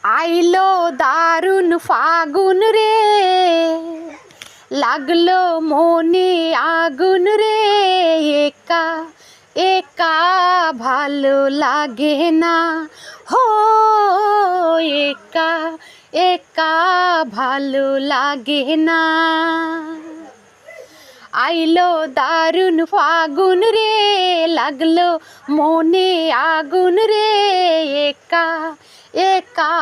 আইলো দারুণ ফাগুন রে, লাগলো মনে আগুন রে। একা একা ভালো লাগে না, হো একা একা ভালো লাগে না। আইলো দারুণ ফাগুন রে, লাগলো মনে আগুন রে। একা একা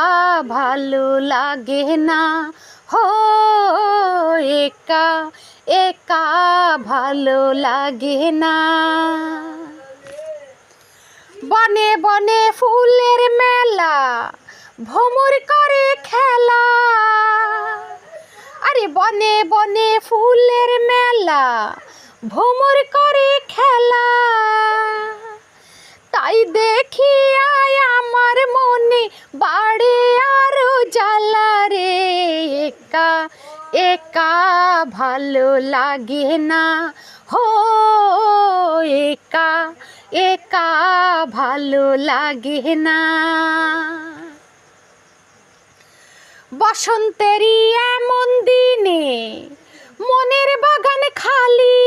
ভালো লাগে না, হো একা একা ভালো লাগে না। বনে বনে ফুলের মেলা, ভ্রমর করে খেলা। আরে বনে বনে ফুলের মেলা, ভ্রমর করে খেলা। তাই দেখি আয় আমার মনে বাড়ে আরো জ্বালা রে। একা একা ভালো লাগে না, হো একা একা ভালো লাগে না। বসন্তেরই এমন দিনে মনের বাগান খালি।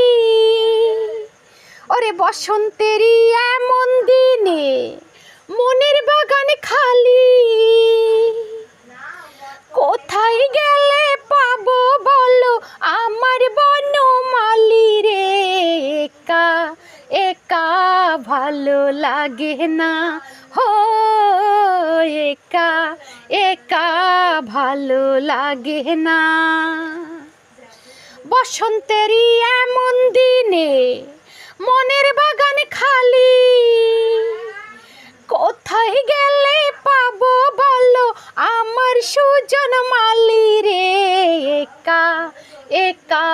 ওরে বসন্তেরই এমন দিনে মনের বাগান খালি। কোথায় গেলে পাবো বলো আমার বনমালী রে। একা একা ভালো লাগে না, হো একা একা ভালো লাগে না। বসন্তেরই এমন দিনে মনের বাগান খালি। কোথায় গেলে পাবো বলো আমার সুজন মালি রে। একা একা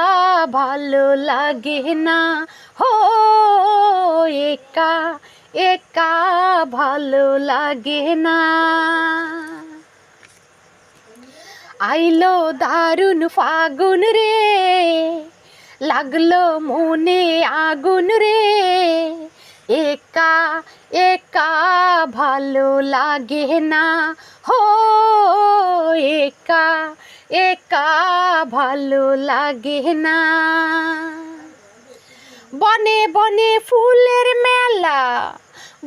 ভালো লাগে না, হো একা একা ভালো লাগে না। আইলো দারুণ ফাগুন রে, লাগলো মনে আগুন রে। একা একা ভালো লাগে না, হো একা একা ভালো লাগে না। বনে বনে ফুলের মেলা,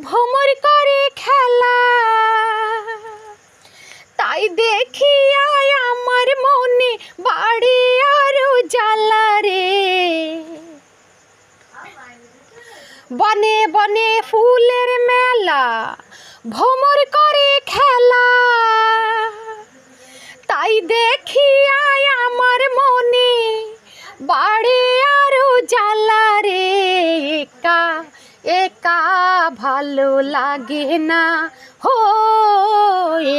ভ্রমর করে খেলা। তাই দেখি আয় আমার মনে বাড়ে আরো জ্বালা রে। বনে বনে ফুলের মেলা, ভ্রমর করে খেলা। তাই দেখি আয় আমার মনে বাড়ে আরো জ্বালা রে। একা একা ভালো লাগে না, হো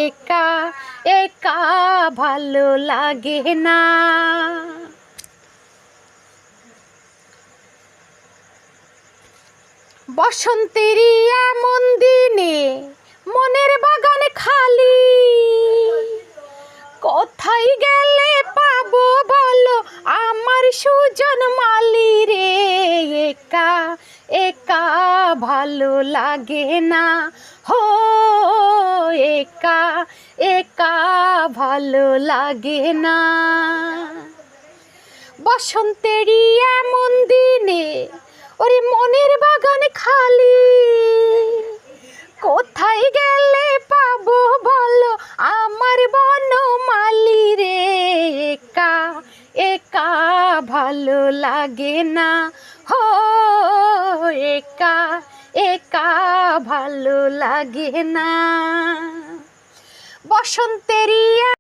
একা একা ভালো লাগে না। বসন্তেরই এমন দিনে মনের বাগান খালি। কোথায় গেলে পাবো বলো আমার সুজন মালি রে। একা একা ভালো লাগে না, হো একা একা ভালো লাগে না। বসন্তেরই এমন দিনে ওরে মনের বাগান খালি। কোথায় গেলে পাবো বলো আমার বনমালী রে। একা একা ভালো লাগে না, হো একা একা ভালো লাগে না। বসন্তেরই